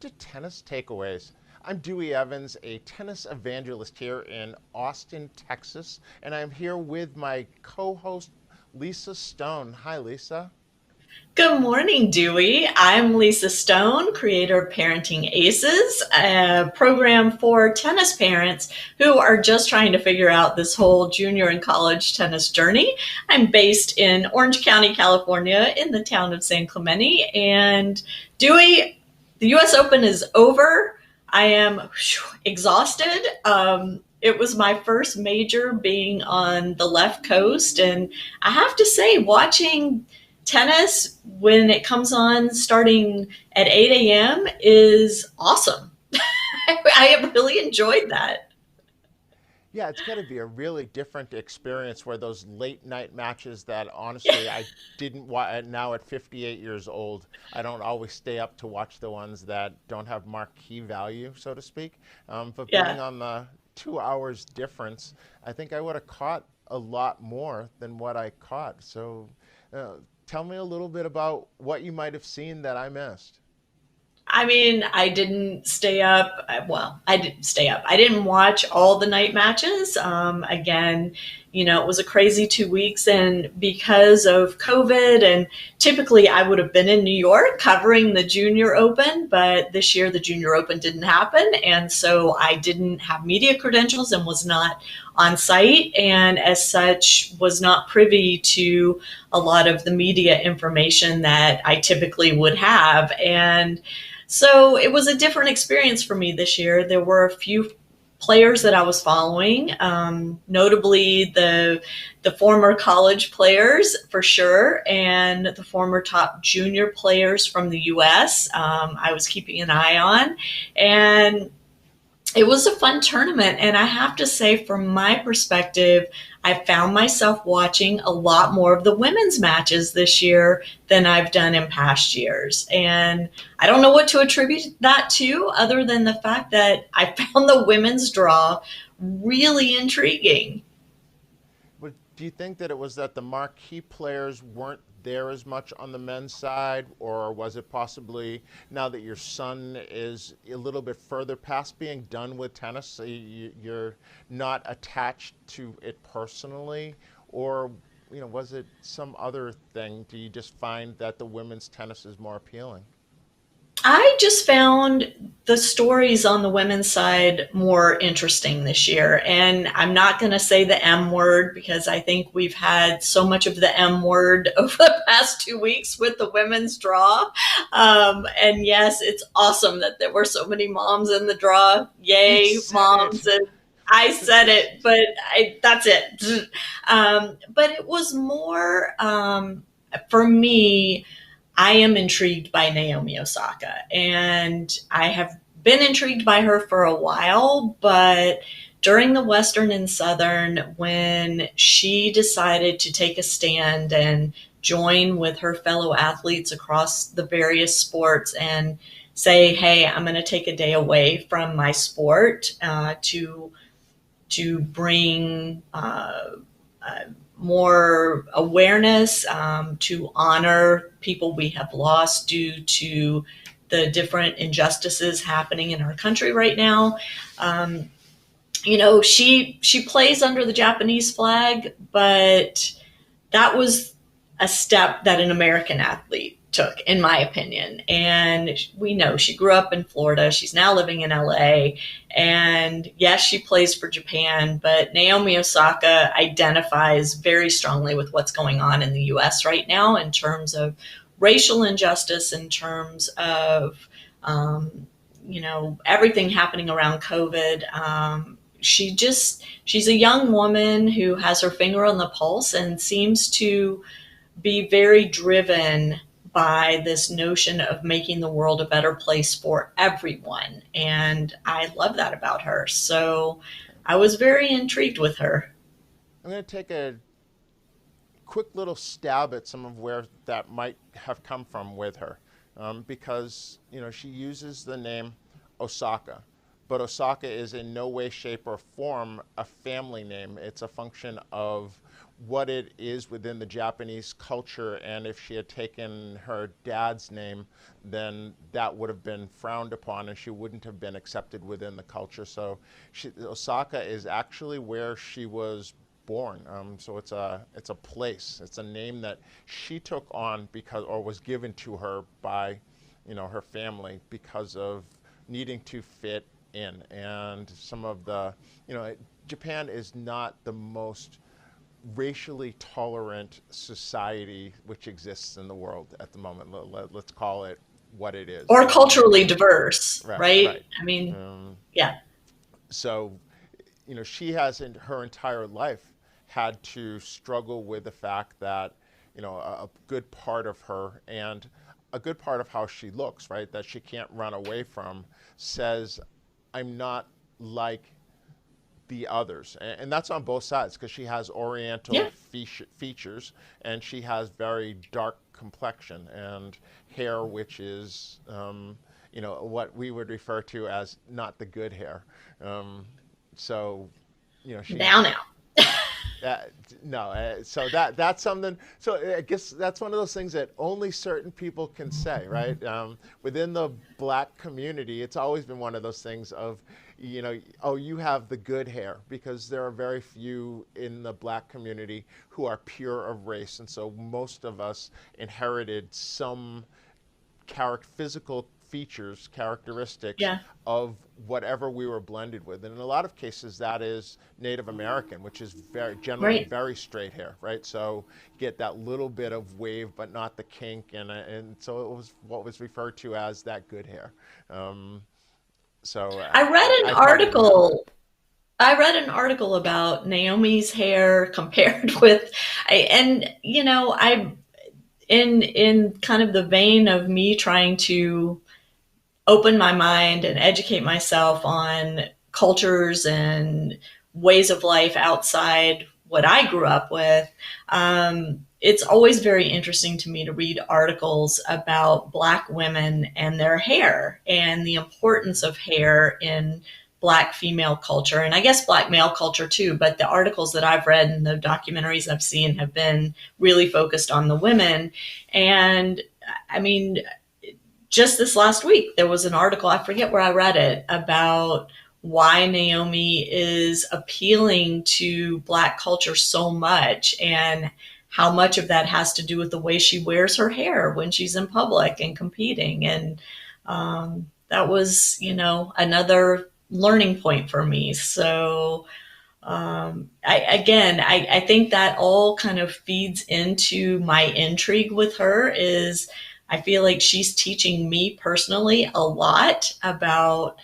to Tennis Takeaways. I'm Dewey Evans, a tennis evangelist here in Austin, Texas, and I'm here with my co-host, Lisa Stone. Hi, Lisa. Good morning, Dewey. I'm Lisa Stone, creator of Parenting Aces, a program for tennis parents who are just trying to figure out this whole junior and college tennis journey. I'm based in Orange County, California, in the town of San Clemente. And Dewey, the US Open is over. I am exhausted. It was my first major being on the left coast. And I have to say, watching tennis when it comes on starting at 8 a.m. is awesome. I have really enjoyed that. Yeah, it's got to be a really different experience where those late night matches that honestly I didn't watch. Now at 58 years old, I don't always stay up to watch the ones that don't have marquee value, so to speak. But being Yeah. on the 2 hours difference, I think I would have caught a lot more than what I caught. So uh, tell me a little bit about what you might have seen that I missed. I mean, I didn't stay up. Well, I didn't stay up. I didn't watch all the night matches. Again, it was a crazy 2 weeks. And because of COVID, and typically I would have been in New York covering the Junior Open, but this year the Junior Open didn't happen. And so I didn't have media credentials and was not on site. And as such, was not privy to a lot of the media information that I typically would have. And so it was a different experience for me this year. There were a few players that I was following, notably the former college players for sure, and the former top junior players from the U.S. I was keeping an eye on, and it was a fun tournament. And I have to say, from my perspective, I found myself watching a lot more of the women's matches this year than I've done in past years. And I don't know what to attribute that to, other than the fact that I found the women's draw really intriguing. But do you think that it was that the marquee players weren't there as much on the men's side, or was it possibly now that your son is a little bit further past being done with tennis, so you're not attached to it personally, or was it some other thing? Do you just find that the women's tennis is more appealing? I just found the stories on the women's side more interesting this year. And I'm not going to say the M word because I think we've had so much of the M word over the past 2 weeks with the women's draw. And yes, it's awesome that there were so many moms in the draw. You Yay, said moms. it. And I said it, but that's it. But it was more for me. I am intrigued by Naomi Osaka, and I have been intrigued by her for a while, but during the Western and Southern, when she decided to take a stand and join with her fellow athletes across the various sports and say, "Hey, I'm going to take a day away from my sport to bring more awareness, to honor people we have lost due to the different injustices happening in our country right now." She plays under the Japanese flag, but that was a step that an American athlete took, in my opinion. And we know she grew up in Florida. She's now living in LA. And yes, she plays for Japan, but Naomi Osaka identifies very strongly with what's going on in the US right now in terms of racial injustice, in terms of, everything happening around COVID. She's a young woman who has her finger on the pulse and seems to be very driven by this notion of making the world a better place for everyone. And I love that about her. So I was very intrigued with her. I'm going to take a quick little stab at some of where that might have come from with her, because she uses the name Osaka, but Osaka is in no way, shape, or form a family name. It's a function of what it is within the Japanese culture, and if she had taken her dad's name, then that would have been frowned upon, and she wouldn't have been accepted within the culture. So, Osaka is actually where she was born. So it's a place. It's a name that she took on because, or was given to her by, her family because of needing to fit in. And some of the, Japan is not the most racially tolerant society which exists in the world at the moment. Let's call it what it is. Or culturally diverse, Right, right? right. I mean, Um, yeah, so, she has in her entire life had to struggle with the fact that, a good part of her and a good part of how she looks, right, that she can't run away from, says, I'm not like the others. And that's on both sides because she has yeah, oriental features and she has very dark complexion and hair, which is, what we would refer to as not the good hair. Um, so, she now, now. uh, no, so that's something. So I guess that's one of those things that only certain people can say, right? Within the black community, it's always been one of those things of, oh, you have the good hair, because there are very few in the black community who are pure of race, and so most of us inherited some physical features, characteristics Yeah, of whatever we were blended with. And in a lot of cases, that is Native American, which is generally right. very straight hair, right? So get that little bit of wave, but not the kink, and so it was what was referred to as that good hair. Um, so I read I, an I probably have that. article. I read an article about Naomi's hair compared with, and I in kind of the vein of me trying to open my mind and educate myself on cultures and ways of life outside what I grew up with. It's always very interesting to me to read articles about Black women and their hair and the importance of hair in Black female culture, and I guess Black male culture too. But the articles that I've read and the documentaries I've seen have been really focused on the women. And I mean, just this last week, there was an article, I forget where I read it, about why Naomi is appealing to Black culture so much and how much of that has to do with the way she wears her hair when she's in public and competing. And that was, another learning point for me. So, I think that all kind of feeds into my intrigue with her. Is I feel like she's teaching me personally a lot about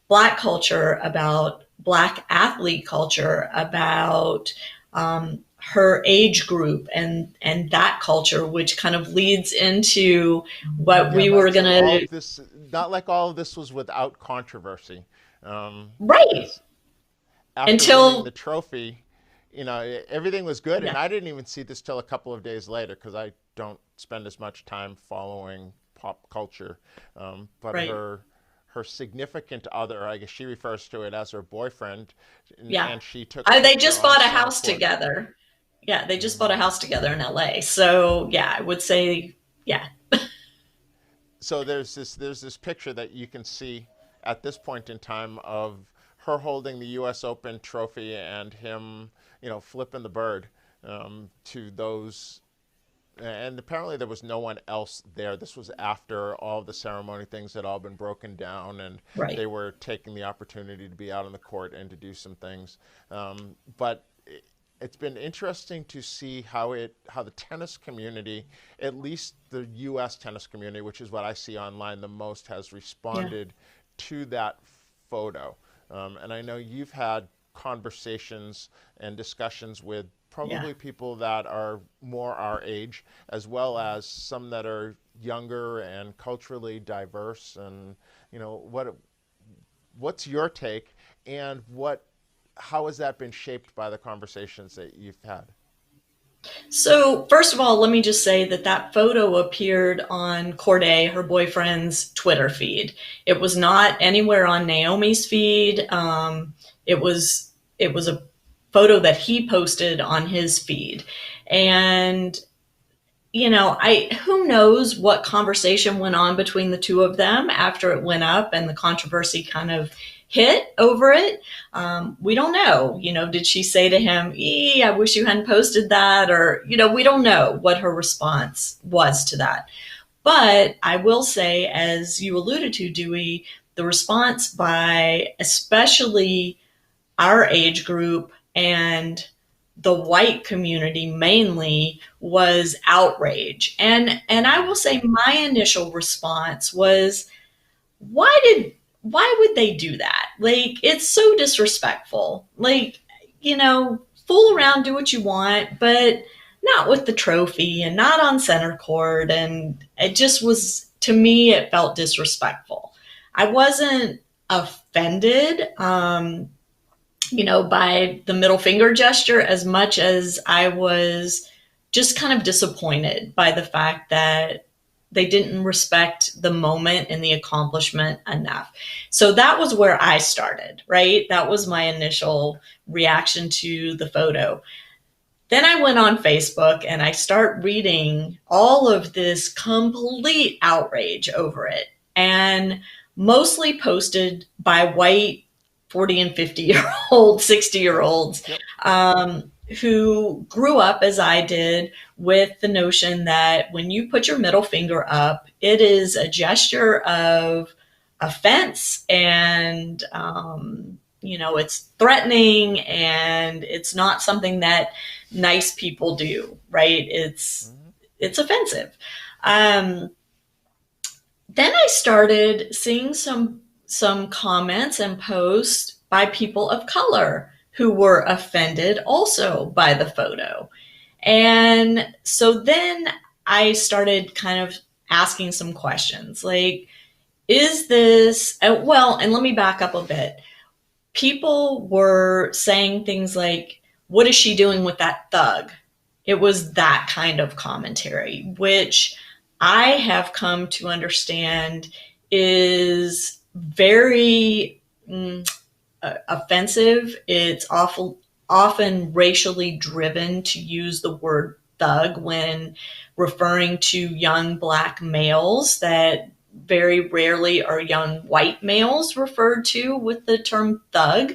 Black culture, about Black athlete culture, about her age group and that culture, which kind of leads into what Yeah, we but were so all gonna. of this, not like all of this was without controversy, Right, because after winning the until trophy, everything was good. And yeah, I didn't even see this till a couple of days later because I don't spend as much time following pop culture. But right, her significant other, I guess she refers to it as her boyfriend, yeah. and she took a They picture just on bought a center house court. together. Yeah, they just bought a Hmm. house together in LA. So yeah, I would say yeah, So there's this picture that you can see at this point in time of her holding the U.S. Open trophy and him, flipping the bird to those. And apparently there was no one else there. This was after all the ceremony things had all been broken down, and right. they were taking the opportunity to be out on the court and to do some things. But it's been interesting to see how the tennis community, at least the U.S. tennis community, which is what I see online the most, has Yeah, responded to that photo. And I know you've had conversations and discussions with yeah. probably people that are more our age, as well as some that are younger and culturally diverse. And what's your take, and how has that been shaped by the conversations that you've had? So first of all, let me just say that that photo appeared on Corday, her boyfriend's Twitter feed. It was not anywhere on Naomi's feed. It was a photo that he posted on his feed. And I who knows what conversation went on between the two of them after it went up and the controversy kind of hit over it. We don't know. Did she say to him, I wish you hadn't posted that? Or, we don't know what her response was to that. But I will say, as you alluded to, Dewey, the response by especially our age group and the white community mainly was outrage. And I will say my initial response was, why would they do that? Like, it's so disrespectful. Like, fool around, do what you want, but not with the trophy and not on center court. And it just was, to me, it felt disrespectful. I wasn't offended, by the middle finger gesture as much as I was just kind of disappointed by the fact that they didn't respect the moment and the accomplishment enough. So that was where I started, right? That was my initial reaction to the photo. Then I went on Facebook and I start reading all of this complete outrage over it, and mostly posted by white 40 and 50-year-old, 60-year-olds, Yep. who grew up as I did with the notion that when you put your middle finger up, it is a gesture of offense, and it's threatening, and it's not something that nice people do, right? It's offensive. Then I started seeing some comments and posts by people of color who were offended also by the photo. And so then I started kind of asking some questions like, is this, well, and let me back up a bit. People were saying things like, what is she doing with that thug? It was that kind of commentary, which I have come to understand is very offensive. It's often racially driven to use the word thug when referring to young Black males that very rarely are young white males referred to with the term thug.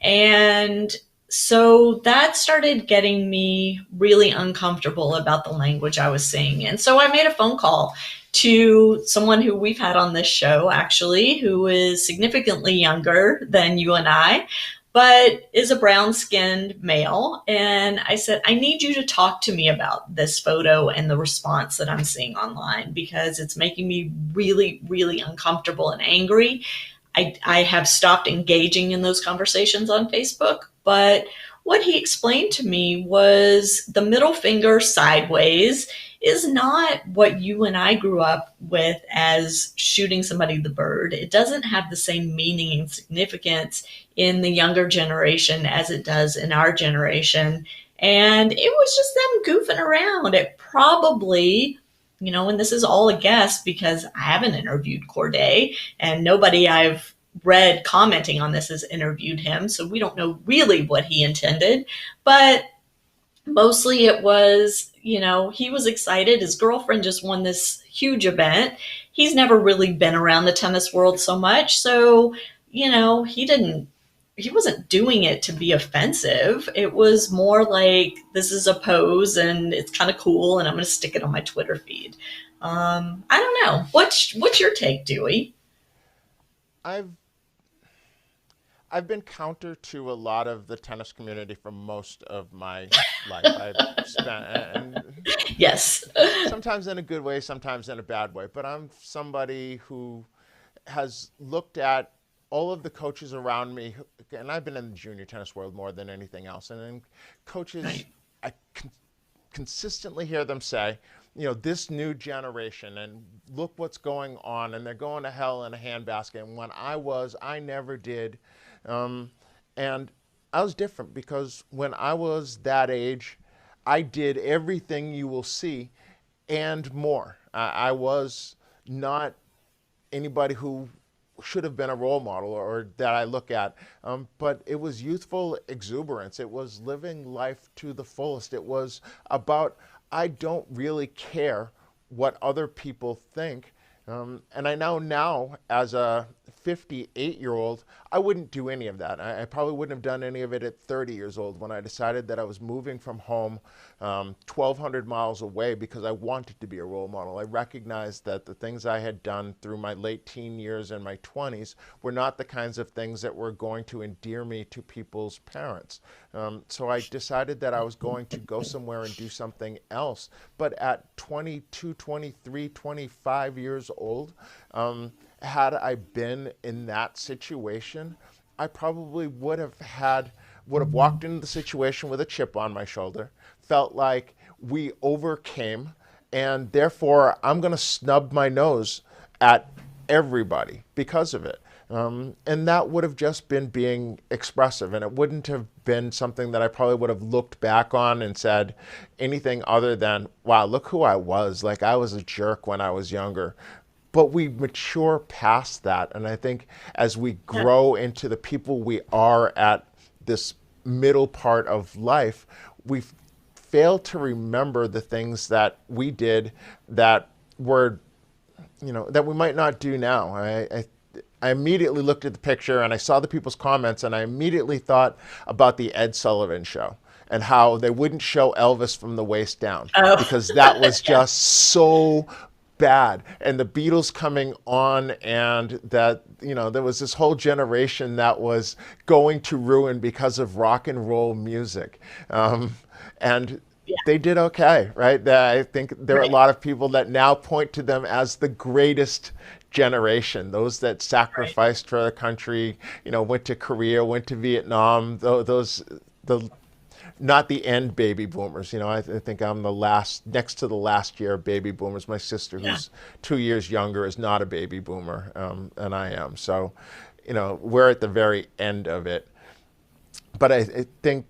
And so that started getting me really uncomfortable about the language I was seeing. And so I made a phone call to someone who we've had on this show, actually, who is significantly younger than you and I, but is a brown-skinned male. And I said, I need you to talk to me about this photo and the response that I'm seeing online, because it's making me really, really uncomfortable and angry. I have stopped engaging in those conversations on Facebook, but what he explained to me was the middle finger sideways is not what you and I grew up with as shooting somebody the bird. It doesn't have the same meaning and significance in the younger generation as it does in our generation. And it was just them goofing around. It probably, and this is all a guess because I haven't interviewed Corday, and nobody I've read commenting on this has interviewed him, so we don't know really what he intended. But mostly it was, he was excited. His girlfriend just won this huge event. He's never really been around the tennis world so much. So, he wasn't doing it to be offensive. It was more like, this is a pose and it's kind of cool and I'm going to stick it on my Twitter feed. I don't know. What's your take, Dewey? I've I've been counter to a lot of the tennis community for most of my life. I've spent, and Yes. sometimes in a good way, sometimes in a bad way. But I'm somebody who has looked at all of the coaches around me, and I've been in the junior tennis world more than anything else. And then coaches, Right. I consistently hear them say, this new generation, and look what's going on, and they're going to hell in a handbasket. And when I never did. And I was different because when I was that age, I did everything you will see and more. I was not anybody who should have been a role model or that I look at. But it was youthful exuberance. It was living life to the fullest. It was about, I don't really care what other people think. And I know now, as a 58-year-old, I wouldn't do any of that. I probably wouldn't have done any of it at 30 years old when I decided that I was moving from home 1,200 miles away because I wanted to be a role model. I recognized that the things I had done through my late teen years and my 20s were not the kinds of things that were going to endear me to people's parents. So I decided that I was going to go somewhere and do something else. But at 22, 23, 25 years old, had I been in that situation, I probably would have walked into the situation with a chip on my shoulder, felt like we overcame, and therefore I'm going to snub my nose at everybody because of it. And that would have just been being expressive, and it wouldn't have been something that I probably would have looked back on and said anything other than, wow, look who I was. Like, I was a jerk when I was younger. But we mature past that. And I think as we Yeah. grow into the people we are at this middle part of life, we fail to remember the things that we did that were, that we might not do now. I immediately looked at the picture and I saw the people's comments and I immediately thought about the Ed Sullivan show and how they wouldn't show Elvis from the waist down Oh, because that was yeah. just so bad. And the Beatles coming on, and that, there was this whole generation that was going to ruin because of rock and roll music. And Yeah. they did okay, right? I think there are a Right. lot of people that now point to them as the greatest generation, those that Right. sacrificed for the country, went to Korea, went to Vietnam, the not the end baby boomers. I think I'm the last, next to the last year of baby boomers. My sister, Yeah. who's 2 years younger, is not a baby boomer, and I am. So, we're at the very end of it. But I think,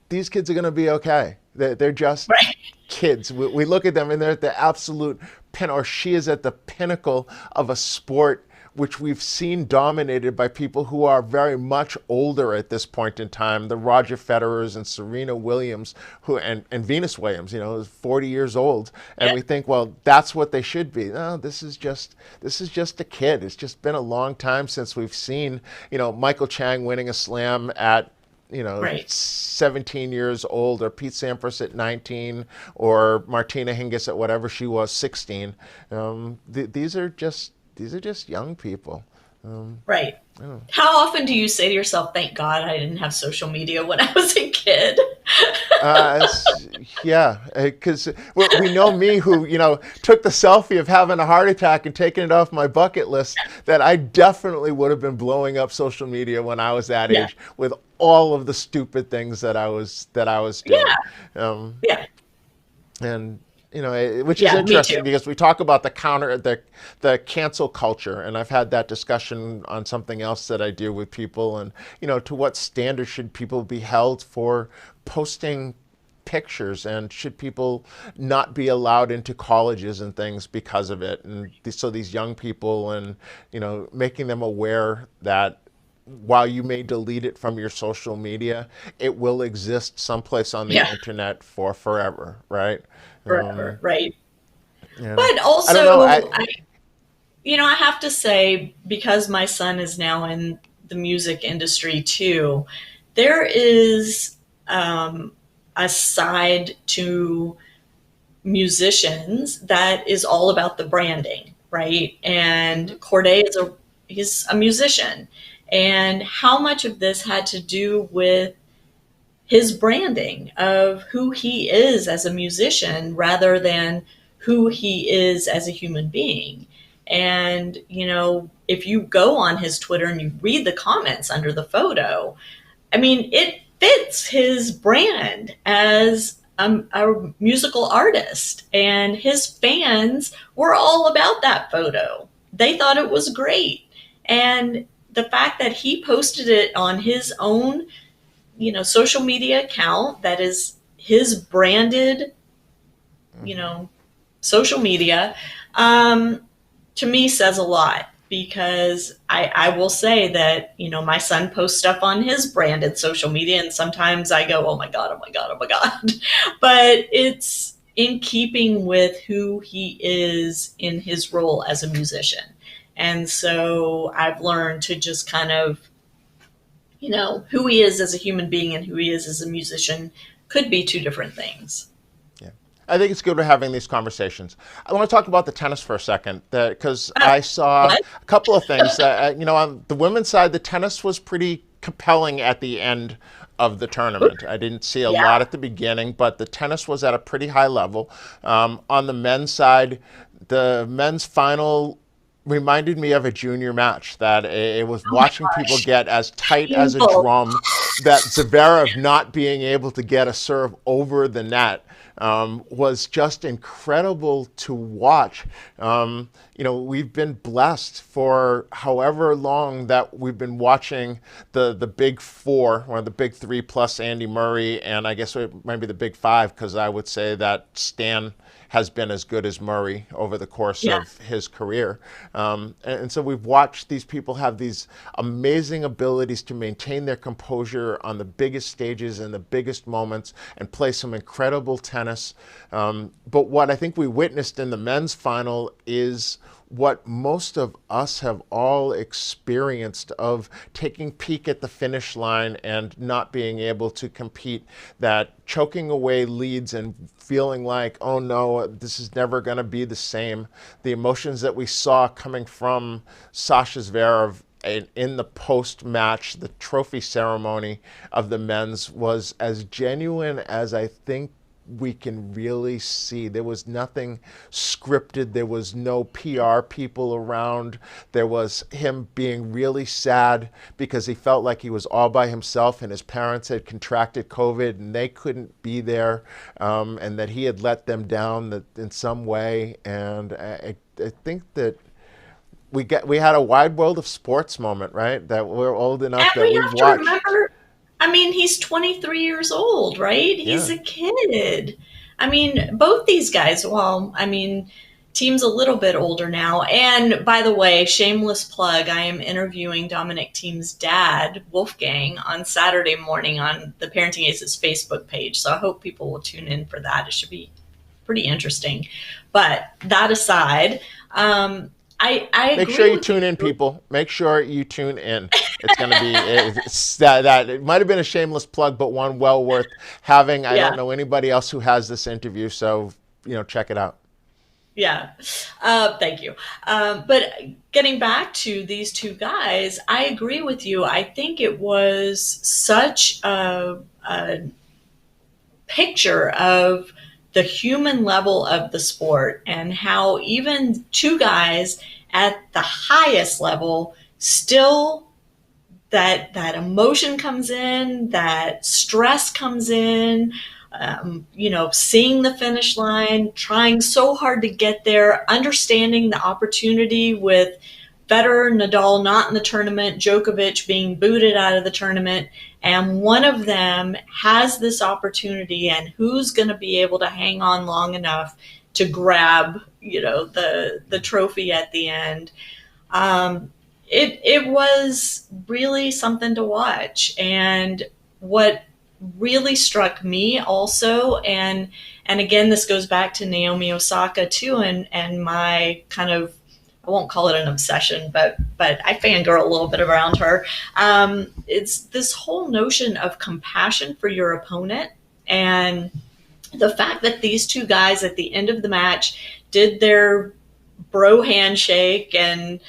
these kids are going to be okay. They're just Right. kids. We look at them and they're at the absolute pin, or she is at the pinnacle of a sport which we've seen dominated by people who are very much older at this point in time. The Roger Federers and Serena Williams, and Venus Williams, is 40 years old, and Yeah. we think, well, that's what they should be. No, this is just a kid. It's just been a long time since we've seen, Michael Chang winning a slam at, Right. 17 years old, or Pete Sampras at 19, or Martina Hingis at whatever she was, 16. These are just young people. Right. How often do you say to yourself, thank God I didn't have social media when I was a kid? Yeah, because we know me, who took the selfie of having a heart attack and taking it off my bucket list. That I definitely would have been blowing up social media when I was that Yeah. age with all of the stupid things that I was doing. Yeah. Um, Yeah. and which is Yeah. Me too. interesting because we talk about the cancel culture, and I've had that discussion on something else that I do with people, and to what standard should people be held for posting pictures, and should people not be allowed into colleges and things because of it, and so these young people, and making them aware that while you may delete it from your social media, it will exist someplace on the Yeah. internet for forever, right? Forever. Right. Yeah. But I don't know. also, I have to say, because my son is now in the music industry too, there is a side to musicians that is all about the branding, right? And Corday he's a musician, and how much of this had to do with his branding of who he is as a musician rather than who he is as a human being. And, if you go on his Twitter and you read the comments under the photo, I mean, it fits his brand as a musical artist. And his fans were all about that photo. They thought it was great. And the fact that he posted it on his own, social media account that is his branded, you Mhm. know, social media, um, to me says a lot. because I will say that, my son posts stuff on his branded social media, and sometimes I go, oh my God, oh my God, oh my God. But it's in keeping with who he is in his role as a musician. And so I've learned to just kind of, who he is as a human being and who he is as a musician could be two different things. Yeah. I think it's good we're having these conversations. I want to talk about the tennis for a second, because Uh, I saw what? a couple of things. On the women's side, the tennis was pretty compelling at the end of the tournament. I didn't see a Yeah. lot at the beginning, but the tennis was at a pretty high level. On the men's side, the men's final reminded me of a junior match, that it was Oh my watching people gosh. get as tight as a Painful. drum, that Zverev not being able to get a serve over the net was just incredible to watch. We've been blessed for however long that we've been watching the big four, or the big three plus Andy Murray, and I guess it might be the big five, because I would say that Stan has been as good as Murray over the course Yeah. of his career. And so we've watched these people have these amazing abilities to maintain their composure on the biggest stages and the biggest moments and play some incredible tennis. But what I think we witnessed in the men's final is what most of us have all experienced, of taking peek at the finish line and not being able to compete, that choking away leads and feeling like, oh no, this is never going to be the same. The emotions that we saw coming from Sasha Zverev in the post-match, the trophy ceremony of the men's, was as genuine as I think we can really see. There was nothing scripted. There was no PR people around. There was him being really sad because he felt like he was all by himself, and his parents had contracted COVID and they couldn't be there, and that he had let them down in some way. And I think that we had a wide world of sports moment, right? That we're old enough And that we we have to watched. remember, he's 23 years old, right? He's Yeah. a kid. Both these guys, well, Team's a little bit older now. And by the way, shameless plug, I am interviewing Dominic Team's dad, Wolfgang, on Saturday morning on the Parenting Aces Facebook page. So I hope people will tune in for that. It should be pretty interesting. But that aside, I Make sure agree you with tune in, you. people. Make sure you tune in. It's going to be that it might have been a shameless plug, but one well worth having. I don't Yeah. know anybody else who has this interview, so check it out. Yeah. Thank you. But getting back to these two guys, I agree with you. I think it was such a picture of the human level of the sport, and how even two guys at the highest level still, that emotion comes in, that stress comes in, seeing the finish line, trying so hard to get there, understanding the opportunity with Federer, Nadal not in the tournament, Djokovic being booted out of the tournament, and one of them has this opportunity, and who's going to be able to hang on long enough to grab, the trophy at the end. It was really something to watch. And what really struck me also, and again, this goes back to Naomi Osaka too, and my kind of, I won't call it an obsession, but I fangirl a little bit around her. It's this whole notion of compassion for your opponent, and the fact that these two guys at the end of the match did their bro handshake and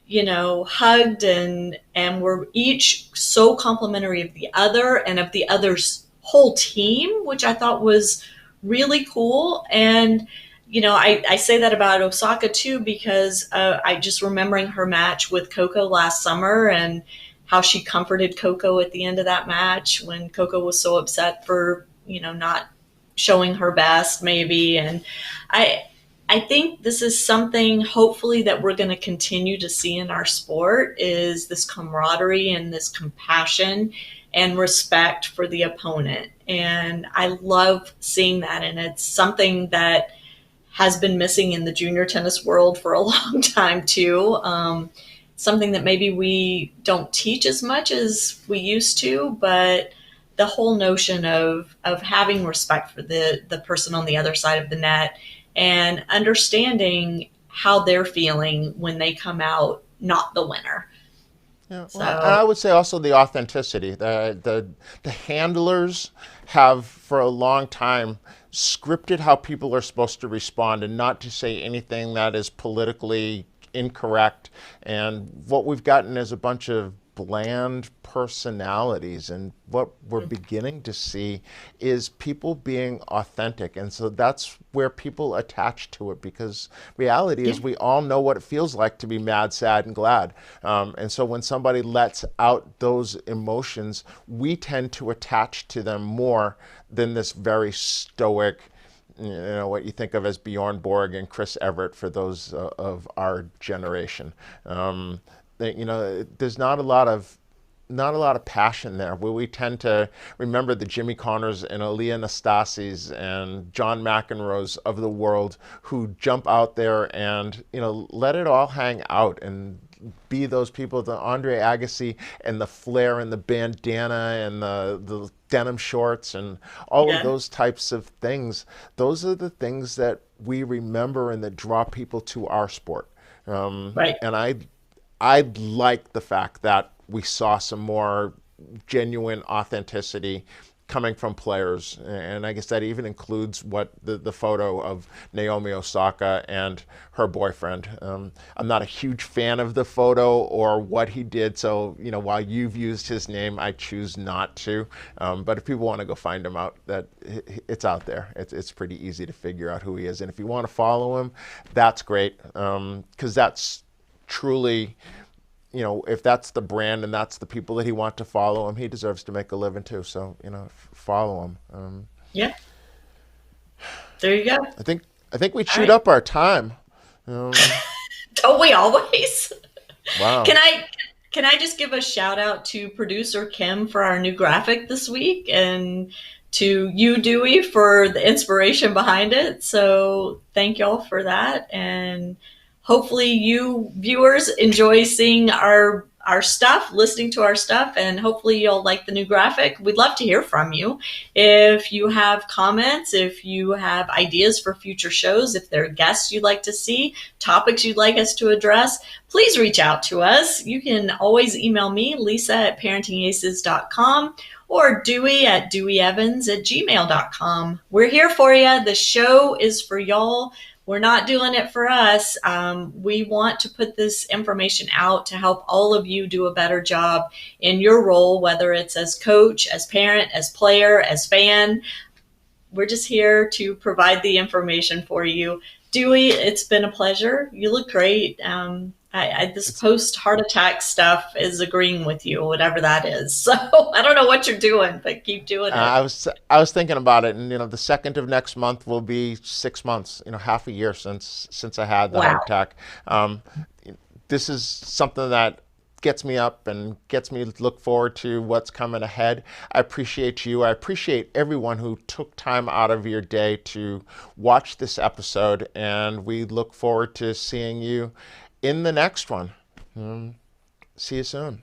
hugged, and were each so complimentary of the other and of the other's whole team, which I thought was really cool. And I say that about Osaka too, because I just remembering her match with Coco last summer, and how she comforted Coco at the end of that match when Coco was so upset for not showing her best maybe. And I think this is something, hopefully, that we're going to continue to see in our sport, is this camaraderie and this compassion and respect for the opponent. And I love seeing that. And it's something that has been missing in the junior tennis world for a long time too. something that maybe we don't teach as much as we used to, but the whole notion of having respect for the person on the other side of the net and understanding how they're feeling when they come out not the winner. Yeah, well, and So I would say also the authenticity. The handlers have for a long time scripted how people are supposed to respond and not to say anything that is politically incorrect. And what we've gotten is a bunch of bland personalities, and what we're beginning to see is people being authentic. And so that's where people attach to it, because reality yeah, is we all know what it feels like to be mad, sad, and glad. And so when somebody lets out those emotions, we tend to attach to them more than this very stoic, what you think of as Bjorn Borg and Chris Everett for those of our generation. There's not a lot of passion there. We tend to remember the Jimmy Connors and Aaliyah Nastasis and John McEnroes of the world who jump out there and let it all hang out and be those people, the Andre Agassi and the flair and the bandana and the denim shorts and all of yeah, those types of things. Those are the things that we remember and that draw people to our sport. right. And I like the fact that we saw some more genuine authenticity coming from players. And I guess that even includes what the photo of Naomi Osaka and her boyfriend. I'm not a huge fan of the photo or what he did. So, while you've used his name, I choose not to. But if people want to go find him out, that it's out there. It's pretty easy to figure out who he is. And if you want to follow him, that's great. Because that's truly, if that's the brand and that's the people that he wants to follow him, he deserves to make a living too. So, follow him. Yeah, there you go. I think we All chewed right. up our time. Um, Don't we always? wow. Can I just give a shout out to producer Kim for our new graphic this week, and to you, Dewey, for the inspiration behind it. So thank y'all for that, and hopefully you viewers enjoy seeing our stuff, listening to our stuff, and hopefully you'll like the new graphic. We'd love to hear from you. If you have comments, if you have ideas for future shows, if there are guests you'd like to see, topics you'd like us to address, please reach out to us. You can always email me, Lisa at parentingaces.com, or Dewey at deweyevans@gmail.com. We're here for you. The show is for y'all. We're not doing it for us. We want to put this information out to help all of you do a better job in your role, whether it's as coach, as parent, as player, as fan. We're just here to provide the information for you. Dewey, it's been a pleasure. You look great. This It's, post heart attack stuff is agreeing with you, whatever that is. So I don't know what you're doing, but keep doing it. I was thinking about it, and the second of next month will be 6 months, half a year since I had the heart Wow. attack. Um, this is something that gets me up and gets me to look forward to what's coming ahead. I appreciate you. I appreciate everyone who took time out of your day to watch this episode, and we look forward to seeing you in the next one. See you soon.